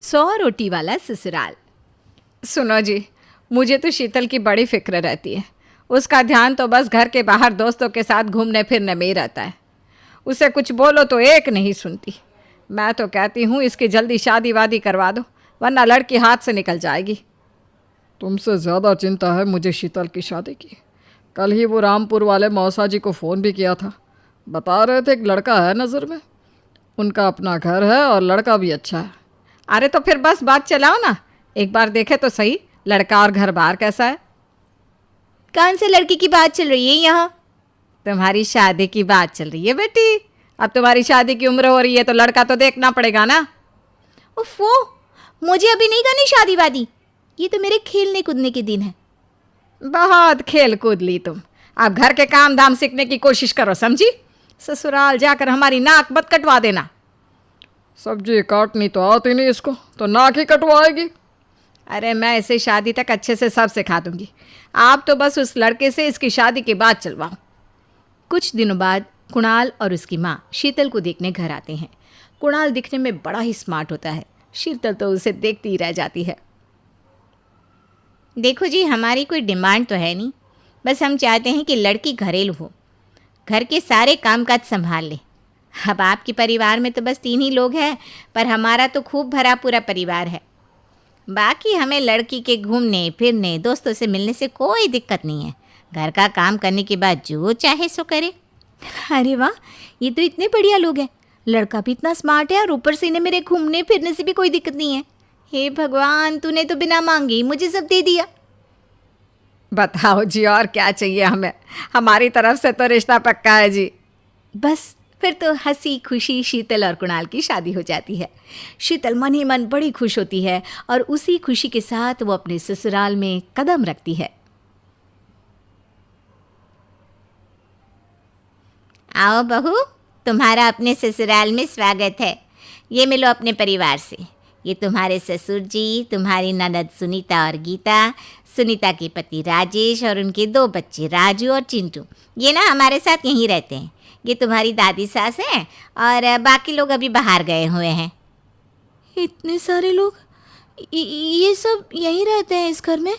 100 रोटी वाला ससुराल। सुनो जी, मुझे तो शीतल की बड़ी फिक्र रहती है। उसका ध्यान तो बस घर के बाहर दोस्तों के साथ घूमने फिरने में ही रहता है। उसे कुछ बोलो तो एक नहीं सुनती। मैं तो कहती हूँ इसकी जल्दी शादी वादी करवा दो, वरना लड़की हाथ से निकल जाएगी। तुमसे ज़्यादा चिंता है मुझे शीतल की शादी की। कल ही वो रामपुर वाले मौसा जी को फ़ोन भी किया था। बता रहे थे एक लड़का है नज़र में। उनका अपना घर है और लड़का भी अच्छा है। अरे तो फिर बस बात चलाओ ना, एक बार देखे तो सही लड़का और घर बार कैसा है। कौन से लड़की की बात चल रही है यहाँ? तुम्हारी शादी की बात चल रही है बेटी। अब तुम्हारी शादी की उम्र हो रही है तो लड़का तो देखना पड़ेगा ना। उफ़ो, मुझे अभी नहीं करनी शादी वादी। ये तो मेरे खेलने कूदने के दिन है। बहुत खेल कूद ली तुम। अब घर के काम धाम सीखने की कोशिश करो, समझी? ससुराल जाकर हमारी नाक मत कटवा देना। सब्जी काटनी तो आती नहीं इसको, तो नाक ही कटवाएगी। अरे मैं इसे शादी तक अच्छे से सब सिखा दूंगी। आप तो बस उस लड़के से इसकी शादी के बाद चलवाओ। कुछ दिनों बाद कुणाल और उसकी माँ शीतल को देखने घर आते हैं। कुणाल दिखने में बड़ा ही स्मार्ट होता है। शीतल तो उसे देखती ही रह जाती है। देखो जी, हमारी कोई डिमांड तो है नहीं, बस हम चाहते हैं कि लड़की घरेलू हो, घर के सारे कामकाज संभाल ले। अब आपके परिवार में तो बस 3 ही लोग हैं, पर हमारा तो खूब भरा पूरा परिवार है। बाकी हमें लड़की के घूमने फिरने दोस्तों से मिलने से कोई दिक्कत नहीं है। घर का काम करने के बाद जो चाहे सो करे। अरे वाह, ये तो इतने बढ़िया लोग हैं। लड़का भी इतना स्मार्ट है और ऊपर से इन्हें मेरे घूमने फिरने से भी कोई दिक्कत नहीं है। हे भगवान, तूने तो बिना मांगे ही मुझे सब दे दिया। बताओ जी, और क्या चाहिए हमें? हमारी तरफ से तो रिश्ता पक्का है जी। बस फिर तो हंसी खुशी शीतल और कुणाल की शादी हो जाती है। शीतल मन ही मन बड़ी खुश होती है और उसी खुशी के साथ वो अपने ससुराल में कदम रखती है। आओ बहू, तुम्हारा अपने ससुराल में स्वागत है। ये मिलो अपने परिवार से। ये तुम्हारे ससुर जी, तुम्हारी ननद सुनीता और गीता, सुनीता के पति राजेश और उनके 2 बच्चे राजू और चिंटू। ये ना हमारे साथ यहीं रहते हैं। ये तुम्हारी दादी सास है और बाकी लोग अभी बाहर गए हुए हैं। इतने सारे लोग, ये सब यहीं रहते हैं इस घर में?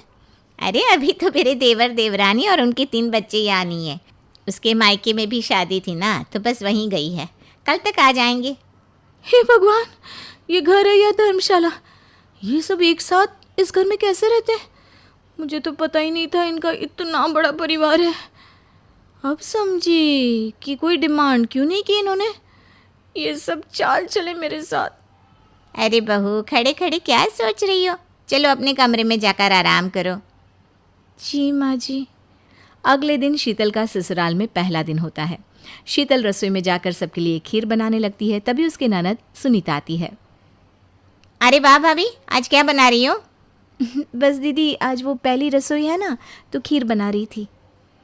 अरे अभी तो मेरे देवर देवरानी और उनके 3 बच्चे यहाँ नहीं है। उसके मायके में भी शादी थी ना, तो बस वहीं गई है। कल तक आ जाएंगे। हे भगवान, ये घर है या धर्मशाला? ये सब एक साथ इस घर में कैसे रहते हैं? मुझे तो पता ही नहीं था इनका इतना बड़ा परिवार है। अब समझी कि कोई डिमांड क्यों नहीं की इन्होंने। ये सब चाल चले मेरे साथ। अरे बहू, खड़े खड़े क्या सोच रही हो? चलो अपने कमरे में जाकर आराम करो। जी माँ जी। अगले दिन शीतल का ससुराल में पहला दिन होता है। शीतल रसोई में जाकर सबके लिए खीर बनाने लगती है। तभी उसकी ननद सुनीता आती है। अरे वाह भाभी, आज क्या बना रही हो? बस दीदी, आज वो पहली रसोई है ना, तो खीर बना रही थी।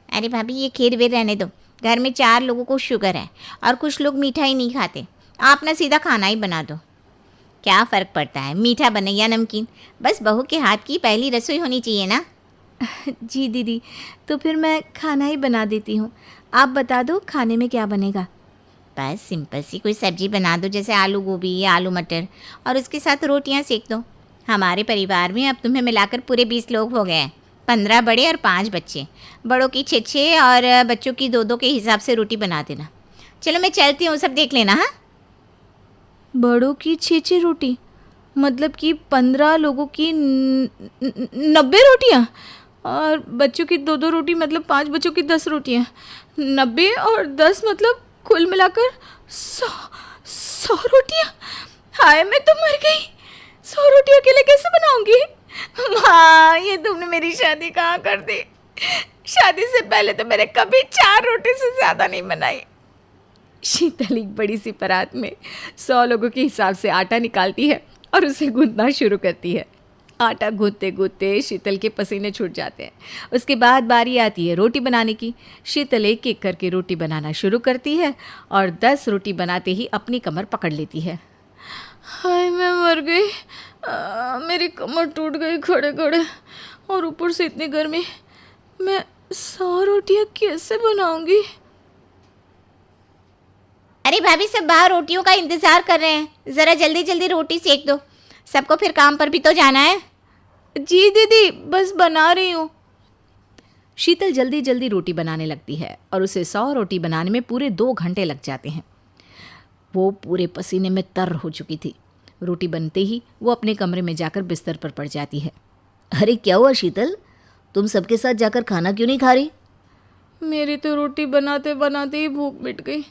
अरे भाभी, ये खीर वीर रहने दो। घर में 4 लोगों को शुगर है और कुछ लोग मीठा ही नहीं खाते। आप ना सीधा खाना ही बना दो। क्या फ़र्क पड़ता है मीठा बने या नमकीन? बस बहू के हाथ की पहली रसोई होनी चाहिए ना। जी दीदी, तो फिर मैं खाना ही बना देती हूँ। आप बता दो खाने में क्या बनेगा? बस सिंपल सी कोई सब्जी बना दो, जैसे आलू गोभी या आलू मटर, और उसके साथ रोटियां सेक दो। हमारे परिवार में अब तुम्हें मिलाकर पूरे 20 लोग हो गए हैं। 15 बड़े और 5 बच्चे। बड़ों की 6-6 और बच्चों की 2-2 के हिसाब से रोटी बना देना। चलो मैं चलती हूँ, सब देख लेना। हाँ, बड़ों की 6-6 रोटी मतलब कि 15 लोगों की 90 रोटियाँ, और बच्चों की 2-2 रोटी मतलब 5 बच्चों की 10 रोटियाँ। 90 और 10 मतलब कुल मिलाकर 100 रोटियाँ। हाय, मैं तो मर गई। 100 रोटी अकेले कैसे बनाऊंगी? माँ, ये तुमने मेरी शादी कहाँ कर दी? शादी से पहले तो मैंने कभी 4 रोटी से ज़्यादा नहीं बनाई। शीतल एक बड़ी सी परात में 100 लोगों के हिसाब से आटा निकालती है और उसे गूंथना शुरू करती है। आटा गूंथते गूंथते शीतल के पसीने छूट जाते हैं। उसके बाद बारी आती है रोटी बनाने की। शीतल एक एक करके रोटी बनाना शुरू करती है और 10 रोटी बनाते ही अपनी कमर पकड़ लेती है। हाय, मैं मर गई। मेरी कमर टूट गई खड़े खड़े, और ऊपर से इतनी गर्मी। मैं 100 रोटियाँ कैसे बनाऊंगी? अरे भाभी, सब बाहर रोटियों का इंतज़ार कर रहे हैं। ज़रा जल्दी जल्दी रोटी सेक दो। सबको फिर काम पर भी तो जाना है। जी दीदी, बस बना रही हूँ। शीतल जल्दी जल्दी रोटी बनाने लगती है और उसे 100 रोटी बनाने में पूरे 2 घंटे लग जाते हैं। वो पूरे पसीने में तर हो चुकी थी। रोटी बनते ही वो अपने कमरे में जाकर बिस्तर पर पड़ जाती है। अरे क्या हुआ शीतल, तुम सबके साथ जाकर खाना क्यों नहीं खा रही? मेरी तो रोटी बनाते बनाते ही भूख मिट गई।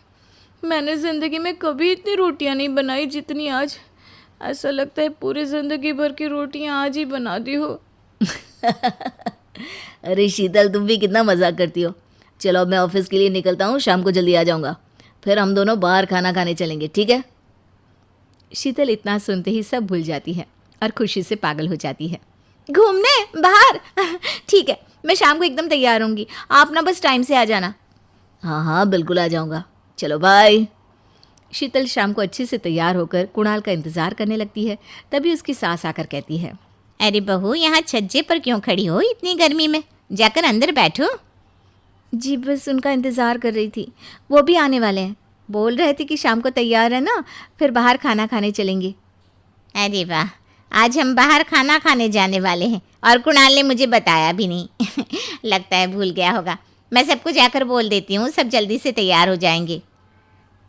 मैंने ज़िंदगी में कभी इतनी रोटियां नहीं बनाई जितनी आज। ऐसा लगता है पूरी ज़िंदगी भर की रोटियां आज ही बना दी हो। अरे शीतल, तुम भी कितना मजाक करती हो। चलो अब मैं ऑफिस के लिए निकलता हूँ, शाम को जल्दी आ जाऊँगा। फिर हम दोनों बाहर खाना खाने चलेंगे, ठीक है? शीतल इतना सुनते ही सब भूल जाती है और खुशी से पागल हो जाती है। घूमने बाहर? ठीक है, मैं शाम को एकदम तैयार होंगी, आप ना बस टाइम से आ जाना। हाँ हाँ बिल्कुल आ जाऊँगा। चलो बाय। शीतल शाम को अच्छे से तैयार होकर कुणाल का इंतज़ार करने लगती है। तभी उसकी सास आकर कहती है, अरे बहू, यहाँ छज्जे पर क्यों खड़ी हो इतनी गर्मी में? जाकर अंदर बैठो। जी बस उनका इंतज़ार कर रही थी, वो भी आने वाले हैं। बोल रहे थे कि शाम को तैयार है ना, फिर बाहर खाना खाने चलेंगे। अरे वाह, आज हम बाहर खाना खाने जाने वाले हैं और कुणाल ने मुझे बताया भी नहीं। लगता है भूल गया होगा। मैं सबको जाकर बोल देती हूँ, सब जल्दी से तैयार हो जाएंगे।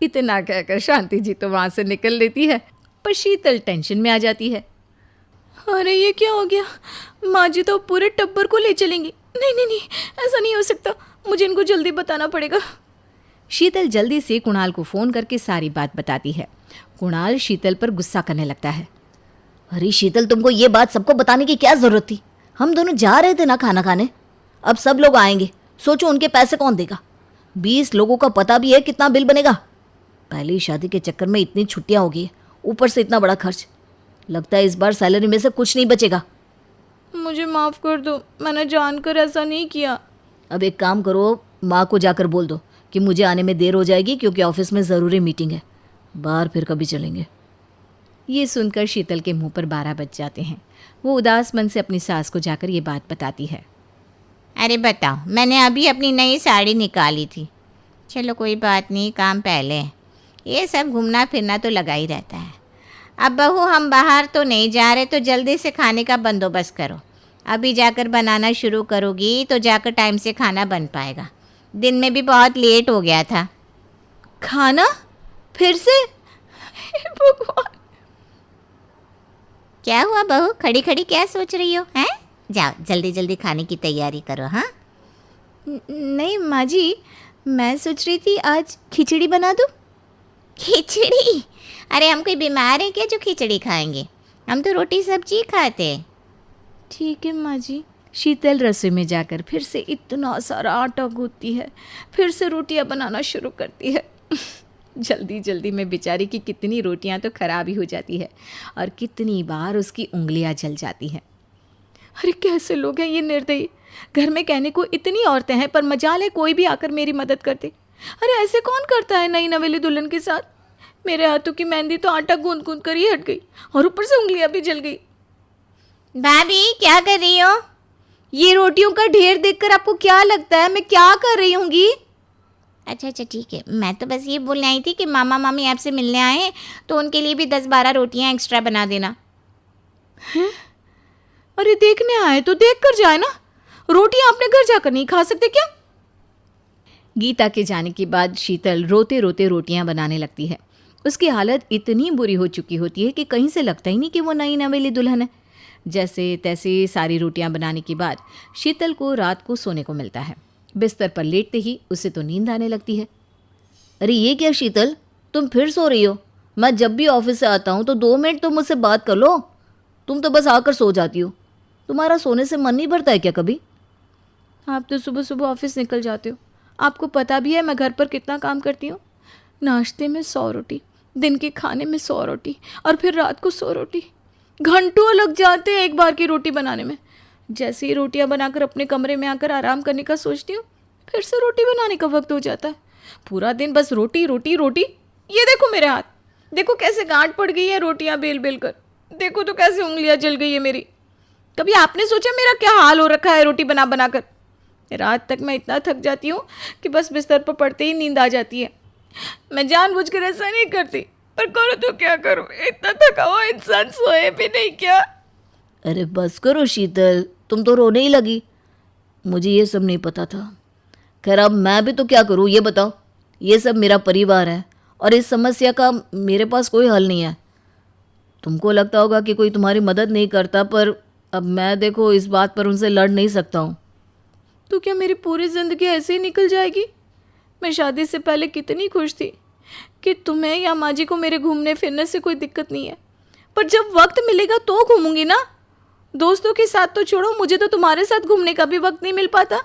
इतना कहकर शांति जी तो वहाँ से निकल लेती है, पर शीतल टेंशन में आ जाती है। अरे ये क्या हो गया? माँ जी तो पूरे टब्बर को ले चलेंगी। नहीं नहीं नहीं, ऐसा नहीं हो सकता, मुझे इनको जल्दी बताना पड़ेगा। शीतल जल्दी से कुणाल को फ़ोन करके सारी बात बताती है। कुणाल शीतल पर गुस्सा करने लगता है। अरे शीतल, तुमको ये बात सबको बताने की क्या ज़रूरत थी? हम दोनों जा रहे थे ना खाना खाने। अब सब लोग आएंगे, सोचो उनके पैसे कौन देगा? 20 लोगों का पता भी है कितना बिल बनेगा। पहली शादी के चक्कर में इतनी छुट्टियां होगी, ऊपर से इतना बड़ा खर्च। लगता है इस बार सैलरी में से कुछ नहीं बचेगा। मुझे माफ़ कर दो, मैंने जानकर ऐसा नहीं किया। अब एक काम करो, माँ को जाकर बोल दो कि मुझे आने में देर हो जाएगी क्योंकि ऑफिस में ज़रूरी मीटिंग है। बाहर फिर कभी चलेंगे। ये सुनकर शीतल के मुंह पर 12 बज जाते हैं। वो उदास मन से अपनी सास को जाकर ये बात बताती है। अरे बताओ, मैंने अभी अपनी नई साड़ी निकाली थी। चलो कोई बात नहीं, काम पहले है। ये सब घूमना फिरना तो लगा ही रहता है। अब बहू, हम बाहर तो नहीं जा रहे, तो जल्दी से खाने का बंदोबस्त करो। अभी जाकर बनाना शुरू करोगी तो जाकर टाइम से खाना बन पाएगा। दिन में भी बहुत लेट हो गया था। खाना फिर से? हे भगवान! क्या हुआ बहू, खड़ी खड़ी क्या सोच रही हो? हैं? जाओ जल्दी जल्दी खाने की तैयारी करो। हाँ, नहीं माँ जी, मैं सोच रही थी आज खिचड़ी बना दूँ। खिचड़ी? अरे हम कोई बीमार हैं क्या जो खिचड़ी खाएंगे? हम तो रोटी सब्जी खाते हैं। ठीक है माँ जी। शीतल रसोई में जाकर फिर से इतना सारा आटा गूंथती है, फिर से रोटियां बनाना शुरू करती है। जल्दी जल्दी में बेचारी की कितनी रोटियां तो खराब ही हो जाती है और कितनी बार उसकी उंगलियां जल जाती हैं। अरे कैसे लोग हैं ये निर्दयी! घर में कहने को इतनी औरतें हैं, पर मजाल है कोई भी आकर मेरी मदद कर दे। अरे ऐसे कौन करता है नई नवेली दुल्हन के साथ? मेरे हाथों की मेहंदी तो आटा गूंद गूंद कर ही हट गई और ऊपर से उंगलियां भी जल गई। भाभी क्या कर रही हो? ये रोटियों का ढेर देखकर आपको क्या लगता है मैं क्या कर रही होंगी? अच्छा अच्छा ठीक है, मैं तो बस ये बोलने आई थी कि मामा मामी आपसे मिलने आए हैं, तो उनके लिए भी 10-12 रोटियां एक्स्ट्रा बना देना। अरे देखने आए तो देख कर जाए ना, रोटियां अपने घर जाकर नहीं खा सकते क्या? गीता के जाने के बाद शीतल रोते रोते रोटियां बनाने लगती है। उसकी हालत इतनी बुरी हो चुकी होती है कि कहीं से लगता ही नहीं कि वो नई नवेली दुल्हन है। जैसे तैसे सारी रोटियां बनाने के बाद शीतल को रात को सोने को मिलता है। बिस्तर पर लेटते ही उसे तो नींद आने लगती है। अरे ये क्या शीतल, तुम फिर सो रही हो? मैं जब भी ऑफिस से आता हूँ तो 2 मिनट तो मुझसे बात कर लो। तुम तो बस आकर सो जाती हो। तुम्हारा सोने से मन नहीं भरता है क्या कभी? आप तो सुबह सुबह ऑफिस निकल जाते हो, आपको पता भी है मैं घर पर कितना काम करती हूँ। नाश्ते में 100 रोटी, दिन के खाने में 100 रोटी और फिर रात को 100 रोटी। घंटों लग जाते हैं एक बार की रोटी बनाने में। जैसे ही रोटियां बनाकर अपने कमरे में आकर आराम करने का सोचती हूँ, फिर से रोटी बनाने का वक्त हो जाता है। पूरा दिन बस रोटी रोटी रोटी। ये देखो मेरे हाथ, देखो कैसे गांठ पड़ गई है रोटियां बेल बेल कर। देखो तो कैसे उंगलियां जल गई है मेरी। कभी आपने सोचा मेरा क्या हाल हो रखा है रोटी बना बना कर? रात तक मैं इतना थक जाती हूँ कि बस बिस्तर पर पड़ते ही नींद आ जाती है। मैं जानबूझकर ऐसा नहीं करती, पर करो तो क्या करूं, इतना थका हुआ इंसान सोए भी नहीं क्या। अरे बस करो शीतल, तुम तो रोने ही लगी। मुझे ये सब नहीं पता था। खैर अब मैं भी तो क्या करूँ ये बताओ। ये सब मेरा परिवार है और इस समस्या का मेरे पास कोई हल नहीं है। तुमको लगता होगा कि कोई तुम्हारी मदद नहीं करता, पर अब मैं देखो इस बात पर उनसे लड़ नहीं सकता हूँ। तो क्या मेरी पूरी ज़िंदगी ऐसे ही निकल जाएगी? मैं शादी से पहले कितनी खुश थी कि तुम्हें या माँ जी को मेरे घूमने फिरने से कोई दिक्कत नहीं है, पर जब वक्त मिलेगा तो घूमूंगी ना। दोस्तों के साथ तो छोड़ो, मुझे तो तुम्हारे साथ घूमने का भी वक्त नहीं मिल पाता।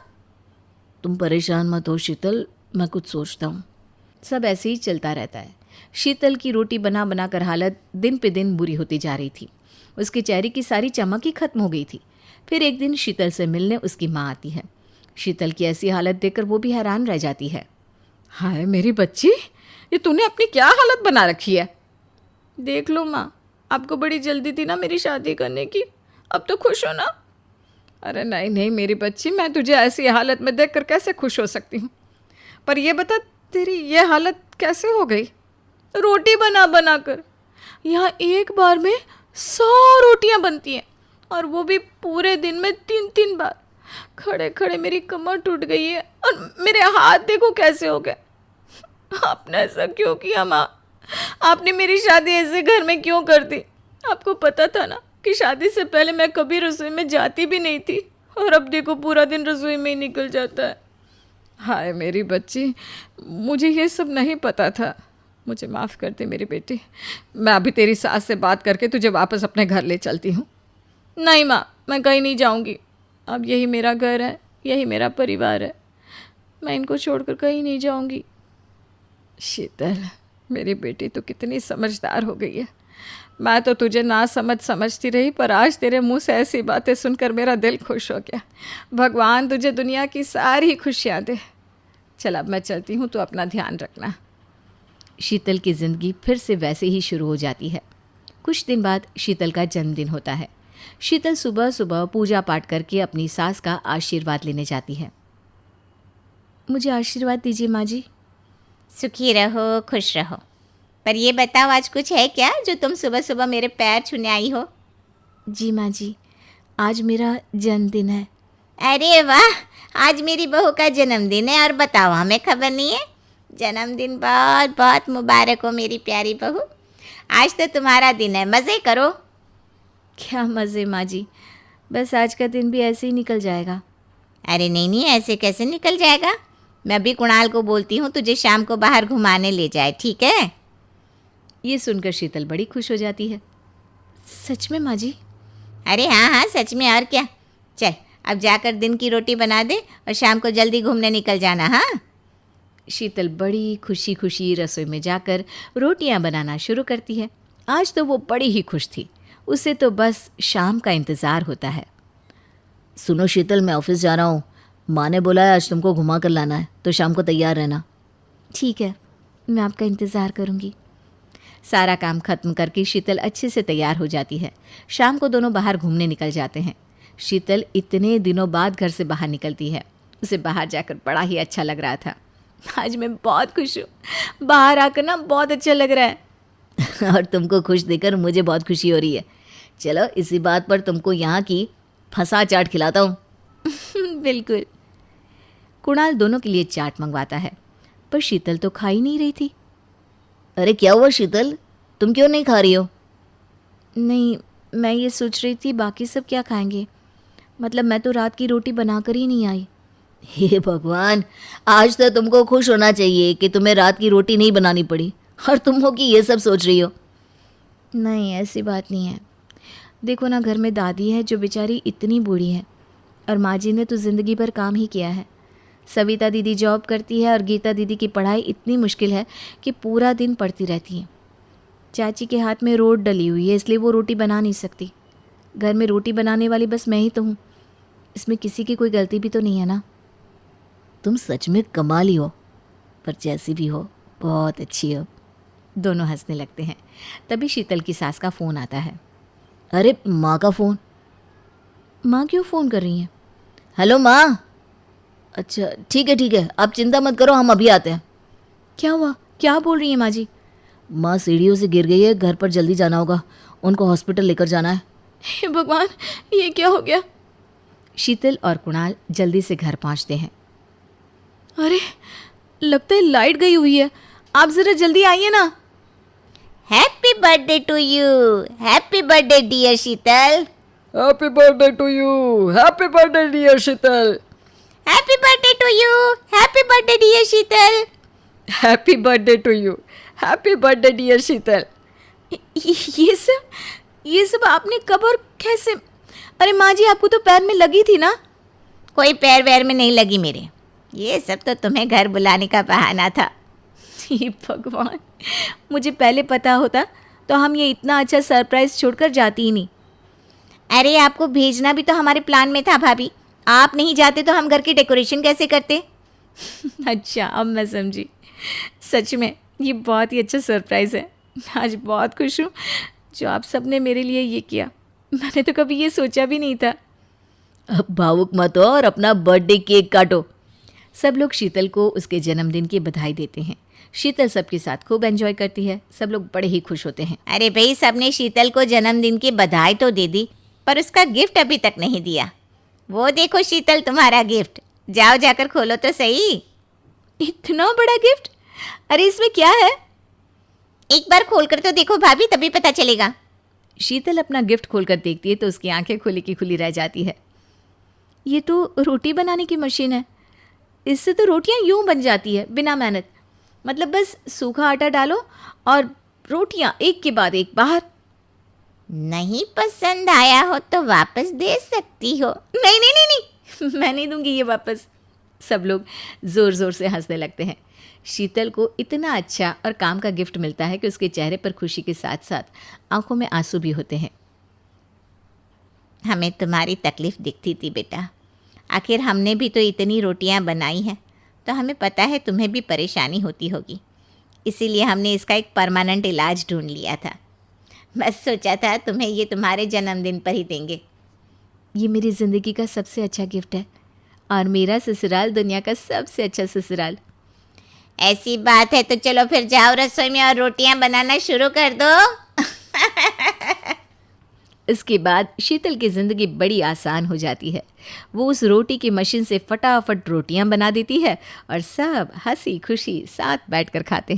तुम परेशान मत हो शीतल, मैं कुछ सोचता हूँ। सब ऐसे ही चलता रहता है। शीतल की रोटी बना बना कर हालत दिन पे दिन बुरी होती जा रही थी। उसके चेहरे की सारी चमक ही खत्म हो गई थी। फिर एक दिन शीतल से मिलने उसकी माँ आती है। शीतल की ऐसी हालत देखकर वो भी हैरान रह जाती है। हाय मेरी बच्ची, ये तूने अपनी क्या हालत बना रखी है। देख लो माँ, आपको बड़ी जल्दी थी ना मेरी शादी करने की, अब तो खुश हो ना। अरे नहीं नहीं मेरी बच्ची, मैं तुझे ऐसी हालत में देखकर कैसे खुश हो सकती हूँ। पर ये बता, तेरी ये हालत कैसे हो गई? रोटी बना बना कर। यहाँ एक बार में 100 रोटियाँ बनती हैं, और वो भी पूरे दिन में 3-3 बार। खड़े खड़े मेरी कमर टूट गई है और मेरे हाथ देखो कैसे हो गए। आपने ऐसा क्यों किया माँ? आपने मेरी शादी ऐसे घर में क्यों कर दी? आपको पता था ना कि शादी से पहले मैं कभी रसोई में जाती भी नहीं थी, और अब देखो पूरा दिन रसोई में ही निकल जाता है। हाय मेरी बच्ची, मुझे ये सब नहीं पता था। मुझे माफ़ कर दे मेरी बेटी। मैं अभी तेरी सास से बात करके तुझे वापस अपने घर ले चलती हूँ। नहीं माँ, मैं कहीं नहीं जाऊँगी। अब यही मेरा घर है, यही मेरा परिवार है। मैं इनको छोड़कर कहीं नहीं जाऊँगी। शीतल मेरी बेटी तो कितनी समझदार हो गई है। मैं तो तुझे ना समझती रही, पर आज तेरे मुंह से ऐसी बातें सुनकर मेरा दिल खुश हो गया। भगवान तुझे दुनिया की सारी खुशियाँ दे। चल अब मैं चलती हूँ, तो अपना ध्यान रखना। शीतल की ज़िंदगी फिर से वैसे ही शुरू हो जाती है। कुछ दिन बाद शीतल का जन्मदिन होता है। शीतल सुबह सुबह पूजा पाठ करके अपनी सास का आशीर्वाद लेने जाती है। मुझे आशीर्वाद दीजिए माँ जी। सुखी रहो, खुश रहो। पर ये बताओ, आज कुछ है क्या जो तुम सुबह सुबह मेरे पैर छूने आई हो? जी माँ जी, आज मेरा जन्मदिन है। अरे वाह, आज मेरी बहू का जन्मदिन है और बताओ हमें खबर नहीं है? जन्मदिन बहुत बहुत मुबारक हो मेरी प्यारी बहू। आज तो तुम्हारा दिन है, मज़े करो। क्या मज़े माँ जी, बस आज का दिन भी ऐसे ही निकल जाएगा। अरे नहीं नहीं, ऐसे कैसे निकल जाएगा? मैं अभी कुणाल को बोलती हूँ तुझे शाम को बाहर घुमाने ले जाए, ठीक है? ये सुनकर शीतल बड़ी खुश हो जाती है। सच में माँ जी? अरे हाँ हाँ, सच में, और क्या। चल अब जाकर दिन की रोटी बना दे और शाम को जल्दी घूमने निकल जाना। हाँ, शीतल बड़ी खुशी खुशी रसोई में जाकर रोटियां बनाना शुरू करती है। आज तो वो बड़ी ही खुश थी। उसे तो बस शाम का इंतज़ार होता है। सुनो शीतल, मैं ऑफिस जा रहा हूँ। माँ ने बोला है आज तुमको घुमा कर लाना है, तो शाम को तैयार रहना। ठीक है, मैं आपका इंतज़ार करूँगी। सारा काम खत्म करके शीतल अच्छे से तैयार हो जाती है। शाम को दोनों बाहर घूमने निकल जाते हैं। शीतल इतने दिनों बाद घर से बाहर निकलती है। उसे बाहर जाकर बड़ा ही अच्छा लग रहा था। आज मैं बहुत खुश हूँ, बाहर आकर ना बहुत अच्छा लग रहा है। और तुमको खुश देखकर मुझे बहुत खुशी हो रही है। चलो इसी बात पर तुमको यहाँ की फंसा चाट खिलाता हूँ। बिल्कुल। कुणाल दोनों के लिए चाट मंगवाता है, पर शीतल तो खा ही नहीं रही थी। अरे क्या हुआ शीतल, तुम क्यों नहीं खा रही हो? नहीं, मैं ये सोच रही थी बाकी सब क्या खाएंगे। मतलब मैं तो रात की रोटी बनाकर ही नहीं आई। हे भगवान, आज तो तुमको खुश होना चाहिए कि तुम्हें रात की रोटी नहीं बनानी पड़ी, और तुम हो कि ये सब सोच रही हो। नहीं, ऐसी बात नहीं है। देखो ना, घर में दादी है जो बेचारी इतनी बूढ़ी है, और माँ जी ने तो ज़िंदगी भर काम ही किया है। सविता दीदी जॉब करती है और गीता दीदी की पढ़ाई इतनी मुश्किल है कि पूरा दिन पढ़ती रहती हैं। चाची के हाथ में रोट डली हुई है, इसलिए वो रोटी बना नहीं सकती। घर में रोटी बनाने वाली बस मैं ही तो हूँ। इसमें किसी की कोई गलती भी तो नहीं है ना। तुम सच में कमाल ही हो, पर जैसी भी हो बहुत अच्छी हो। दोनों हंसने लगते हैं। तभी शीतल की सास का फ़ोन आता है। अरे माँ का फ़ोन। माँ क्यों फ़ोन कर रही हैं? हेलो माँ। अच्छा ठीक है, आप चिंता मत करो, हम अभी आते हैं। क्या हुआ? क्या बोल रही हैं माँ जी? माँ सीढ़ियों से गिर गई है, घर पर जल्दी जाना होगा, उनको हॉस्पिटल लेकर जाना है। हे भगवान, ये क्या हो गया? शीतल और कुणाल जल्दी से घर पहुंचते हैं। अरे, लगता है लाइट गई हुई है। आप ज़रा जल्दी आइए ना। Happy birthday to you, happy birthday dear Sheetal, happy birthday to you, happy birthday dear Sheetal, happy birthday to you, happy birthday dear Sheetal. Happy birthday to you, happy birthday dear Sheetal. ये सब आपने कब और कैसे? अरे माँ जी, आपको तो पैर में लगी थी ना? कोई पैर वैर में नहीं लगी मेरे, ये सब तो तुम्हें घर बुलाने का बहाना था। हे भगवान, मुझे पहले पता होता तो हम ये इतना अच्छा सरप्राइज छोड़कर जाती ही नहीं। अरे आपको भेजना भी तो हमारे प्लान में था भाभी, आप नहीं जाते तो हम घर की डेकोरेशन कैसे करते? अच्छा, अब मैं समझी। सच में ये बहुत ही अच्छा सरप्राइज़ है। आज बहुत खुश हूँ जो आप सब ने मेरे लिए ये किया। मैंने तो कभी ये सोचा भी नहीं था। अब भावुक मत हो और अपना बर्थडे केक काटो। सब लोग शीतल को उसके जन्मदिन की बधाई देते हैं। शीतल सबके साथ खूब एंजॉय करती है। सब लोग बड़े ही खुश होते हैं। अरे भाई, सबने शीतल को जन्मदिन की बधाई तो दे दी, पर उसका गिफ्ट अभी तक नहीं दिया। वो देखो शीतल, तुम्हारा गिफ्ट, जाओ जाकर खोलो तो सही। इतना बड़ा गिफ्ट? अरे इसमें क्या है? एक बार खोलकर तो देखो भाभी, तभी पता चलेगा। शीतल अपना गिफ्ट खोलकर देखती है तो उसकी आंखें खुली की खुली रह जाती है। ये तो रोटी बनाने की मशीन है। इससे तो रोटियां यूं बन जाती है बिना मेहनत। मतलब बस सूखा आटा डालो और रोटियां एक के बाद एक बाहर। नहीं पसंद आया हो तो वापस दे सकती हो। नहीं नहीं नहीं नहीं, मैं नहीं दूंगी ये वापस। सब लोग ज़ोर ज़ोर से हंसने लगते हैं। शीतल को इतना अच्छा और काम का गिफ्ट मिलता है कि उसके चेहरे पर खुशी के साथ साथ आंखों में आंसू भी होते हैं। हमें तुम्हारी तकलीफ़ दिखती थी बेटा, आखिर हमने भी तो इतनी रोटियां बनाई हैं, तो हमें पता है तुम्हें भी परेशानी होती होगी। इसीलिए हमने इसका एक परमानेंट इलाज ढूंढ लिया था। बस सोचा था तुम्हें ये तुम्हारे जन्मदिन पर ही देंगे। ये मेरी ज़िंदगी का सबसे अच्छा गिफ्ट है और मेरा ससुराल दुनिया का सबसे अच्छा ससुराल। ऐसी बात है तो चलो फिर जाओ रसोई में और रोटियां बनाना शुरू कर दो। इसके बाद शीतल की ज़िंदगी बड़ी आसान हो जाती है। वो उस रोटी की मशीन से फटाफट रोटियां बना देती है और सब हंसी खुशी साथ बैठकर खाते हैं।